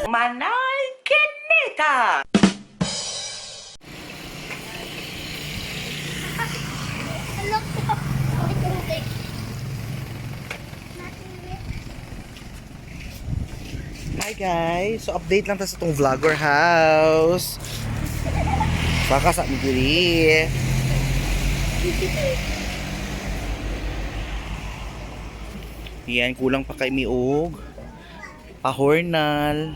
Manay Kinita! Hi guys! So update lang ta sa itong vlogger house. Baka sa Miguri. Yan, kulang pa kay miog. Pahornal.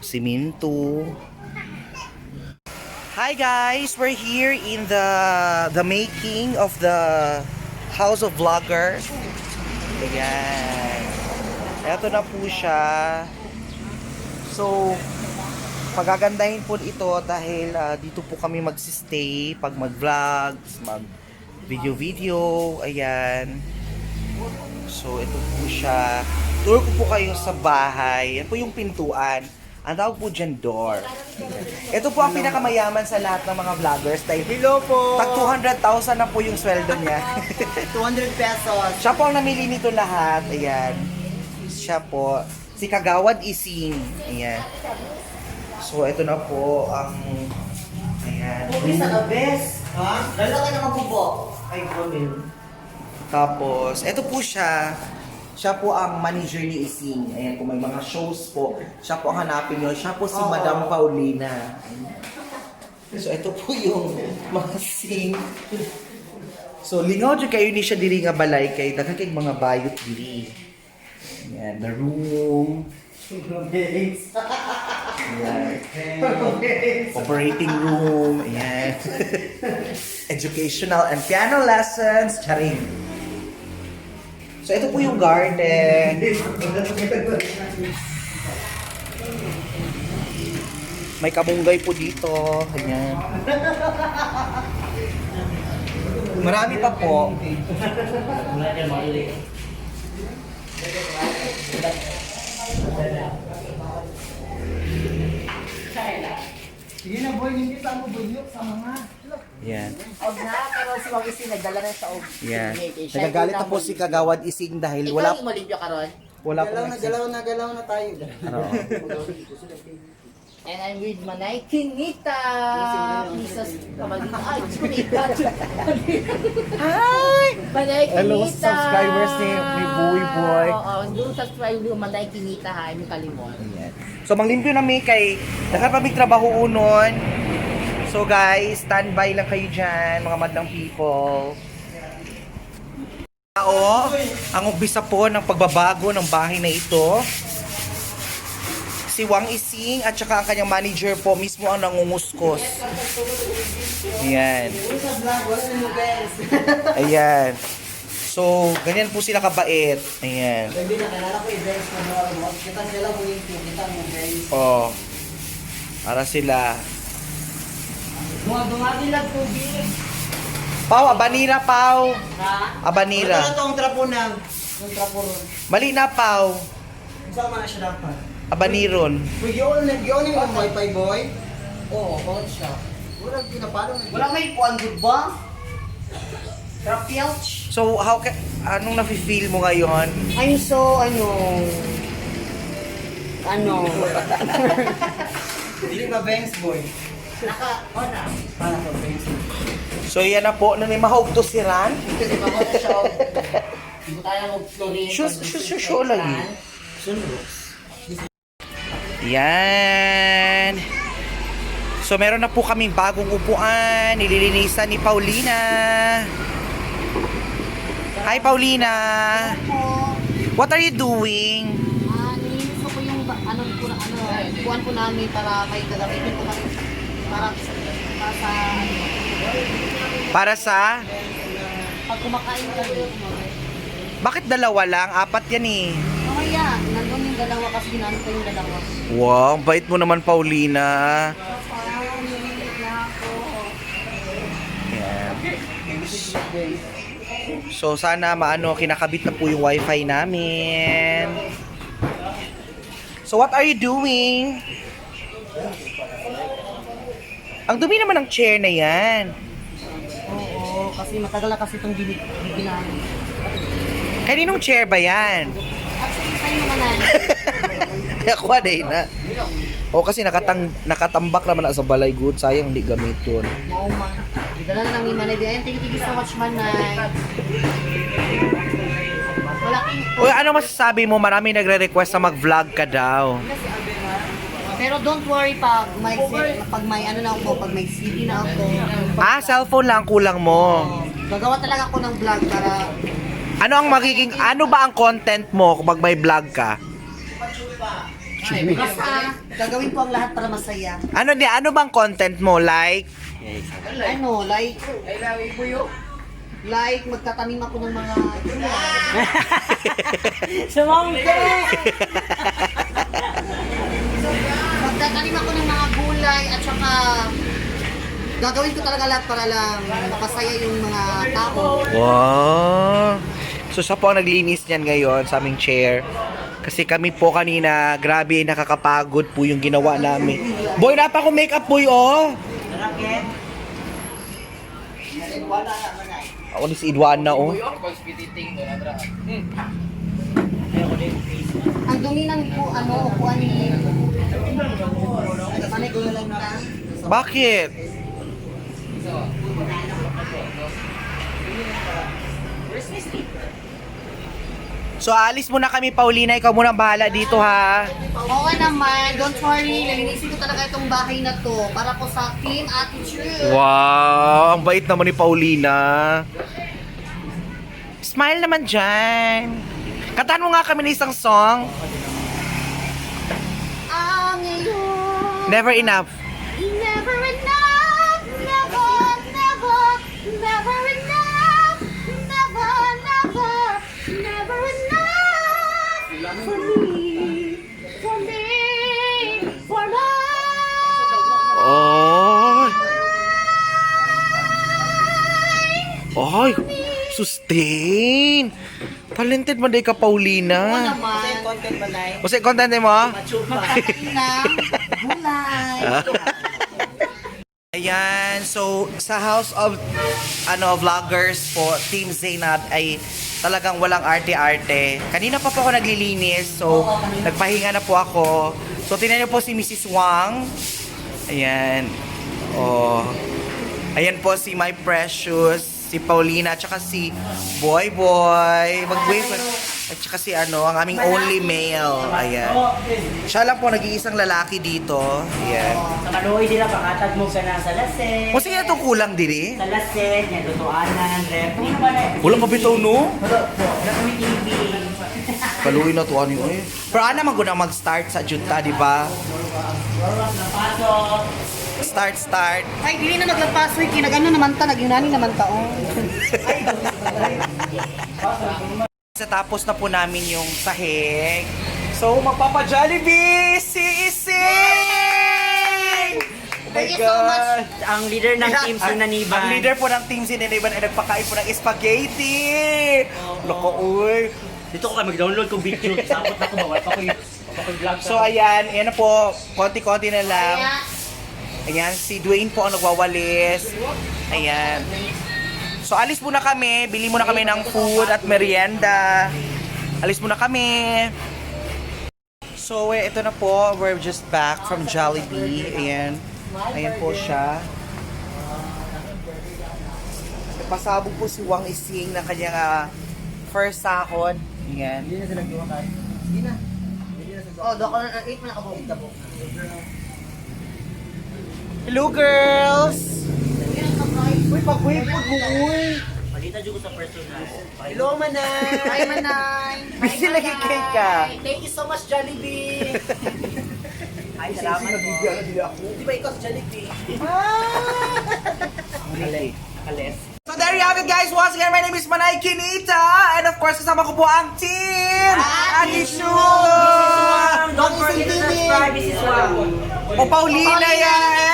Siminto. Hi guys! We're here in the making of the House of Vloggers. Ayan. Eto na po siya. So, pagagandahin po ito dahil dito po kami magsistay pag mag-vlogs, mag-video-video. Ayan. So, ito po siya. Tour ko po kayo sa bahay. Yan po yung pintuan. Ang tawag po dyan, door. Ito po ang pinakamayaman sa lahat ng mga vloggers. Hello po! Tag 200,000 na po yung sweldo niya. 200 pesos. Siya po ang namili nito lahat. Ayan. Siya po. Si Kagawad Ising. Ayan. So, ito na po ang... Ayan. Pumis na bes. Ha? Lalaki na mabubo. Ay, kunin. Tapos, ito po siya. Siya po ang manager ni Ising. Ayan, kung may mga shows po, siya po ang hanapin nyo. Siya po si Madam Paulina. So, ito po yung mga sing. So, lingaw dyan kayo ni siya diri nga balay kay nakakig mga bayot diri. Ayan, the room. Ayan. Operating room. Ayan. Educational and piano lessons. Charing. So, ito po yung garden. May kamunggay po dito. Ayan. Marami pa po. Sige na boy, hindi pa mo bunyok sa mga. Ayan. Og na, pero si Wang Isi nagdala na sa og. Ayan. Nagagalit na po si Kagawad Ising dahil wala Ikaw mo limpyo karon. wala po. Galaw na tayo. Ano? And I'm with Manay Kinita. Mrs. Kamalita. Ay, Kinita. Hi! Manay Kinita. Hello sa subscribers ni Boy Boy. Oo, doon subscribe mo Manay Kinita ha, may kalimon. Ayan. So, manglimpyo na mi kay nakapamig trabaho unon. So, guys, standby lang kayo dyan, mga madlang people. Tao, ang umpisa po ng pagbabago ng bahay na ito. Si Wang Ising at saka ang kanyang manager po mismo ang nangunguskos. Ayan. Ayan. So, ganyan po sila kabait. Ayan. Hindi na kalala ko i-dance ko mo. Kita sila mo yung kita mo guys. Oh. Para sila. Dumagin lang tubig. Pau, abanira, Pau. Ha? Abanira. Ito ang trapo na. Yung trapo ron. Mali na, Pau. Sama na siya dapat. Abaniron. Nagyon yung wifi boy. Oo, bakit siya? Wala pinapalo na. Wala may puan good ba? Trapilch. So, anong nafe-feel mo ngayon? I'm so, ano... Hindi ba bangs boy? Naka-ona. Para ko bangs boy. So, yan na po. Nang may mahog to si Ran. Kasi ba ko na siya, hindi tayo mag-fluorine. Sure lang yun. Sunrooks. Yan. So, meron na po kaming bagong upuan. Nililinisan ni Paulina. Hi, Paulina. What are you doing? Nilinis ko yung buwan po namin para may gagamitin po kami para sa Para sa... pag kumakain kami. Bakit dalawa lang? Apat yan eh. Mamaya, nandun yung dalawa kasi ginamit ko yung dalawa. Wow, ang bait mo naman, Paulina. Parang nililit na ako. Yan. So, sana kinakabit na po yung wifi namin. So, what are you doing? Ang dumi naman ng chair na yan. Oo, kasi matagal na kasi itong ginamit. Kaninong chair ba yan? Actually, sa'yo naman na. Ako na. O kasi nakatambak naman na sa balay good. Sayang hindi gamiton. Oo, ma. Dala na lang ni Manay. Ayan, thank you so much, Manay. Malaking... Uy, ano masasabi mo? Marami nagre-request na mag-vlog ka daw. Pero don't worry pag may ano na ako, pag may CD na ako. Cellphone lang kulang mo. Gagawa talaga ako ng vlog para Ano ba ang content mo kapag may vlog ka? basta gagawin ko ang lahat para masaya. Ano bang content mo? Like? Like magtatanim ako ng mga magtatanim ako ng mga gulay at saka gagawin ko talaga lahat para lang mapasaya yung mga tao. Wow! So siya po ang naglinis niyan ngayon sa aming chair. Kasi kami po kanina, grabe, nakakapagod po yung ginawa namin. Boy, napa ko makeup boy, oh! Ako ni si Idwana, oh. Ang dumi ng kuan ni Manay ko lang na. Bakit? So, alis muna kami, Paulina. Ikaw muna ang bahala dito, ha? Oo naman, don't worry, lilinisin ko talaga itong bahay na to para po sa team attitude. Wow! Ang bait naman ni Paulina. Smile naman dyan. Kantahan mo nga kami ng isang song. Ang iyong Never enough. never enough, never, never, never enough, never, never, never enough for me, for love. Oh. Ay, sustain. Talented man day ka, Paulina. Naman, Kasi content mo? magtatanim ng gulay. Ayan, so sa House of Vloggers po, Team Zainab ay talagang walang arte-arte. Kanina pa po ako naglilinis, so nagpahinga na po ako. So tingnan niyo po si Mrs. Wang. Ayan. Oh. Ayan po si My Precious, si Paulina, at saka si Boy. Mag-wave. At saka si ang aming only male. Ayan. Siya lang po, nag-iisang lalaki dito. Ayan. Sa kaluoy sila, pakatag mo ka na sa lasen. O sige, itong kulang din eh. Sa lasen, yan, lutuanan, rep. Ano ba na? Kulang pa bitaw, no? Wala kami TV. Kaluwi na to, ano yun eh. Pero ano naman guna mag-start sa junta, di ba? Oras na pasok. Start. Ay, dili na maglampasoy, kinagano naman ta, nagyunani naman ta, oh. Tapos na po namin yung sahig. So, magpapa-Jollibee! Si Ising! Oh my Thank you so much. God! Ang leader ng team si Naniban. Ang leader po ng team si Naniban ay nagpakain po ng spaghetti! Loko, uy! Dito ko kayo mag-download kung video. Sapot na ko, bawal pa ko yung vlog. So, ayan na po. Konti-konti na lang. Kaya, Ayan, si Dwayne po ang nagwawalis. Ayan. So, alis muna kami. Bili muna kami ng food at merienda. Alis muna kami. So, ito na po. We're just back from Jollibee. Ayan. Ayan po siya. Pasabog po si Wang Ising ng kanyang first sahod. Ayan. Hindi na sila gawa kayo. Hindi na. Oh, doko na, 8 na nakabog. Hello, girls! Uy, pag-wave po mo, uy! Palita dyan ko sa personal. Hello, Manay! Hi, Manay! Busy lagi kay ka. Thank you so much, Jollibee! Ay, salamat po. Di ba ikaw sa Jollibee? Kales. So there you have it, guys. Once again, my name is Manay Kinita. And of course, kasama ko po ang team! Anishu! Don't forget to subscribe. This is Wow. O Paulina yan!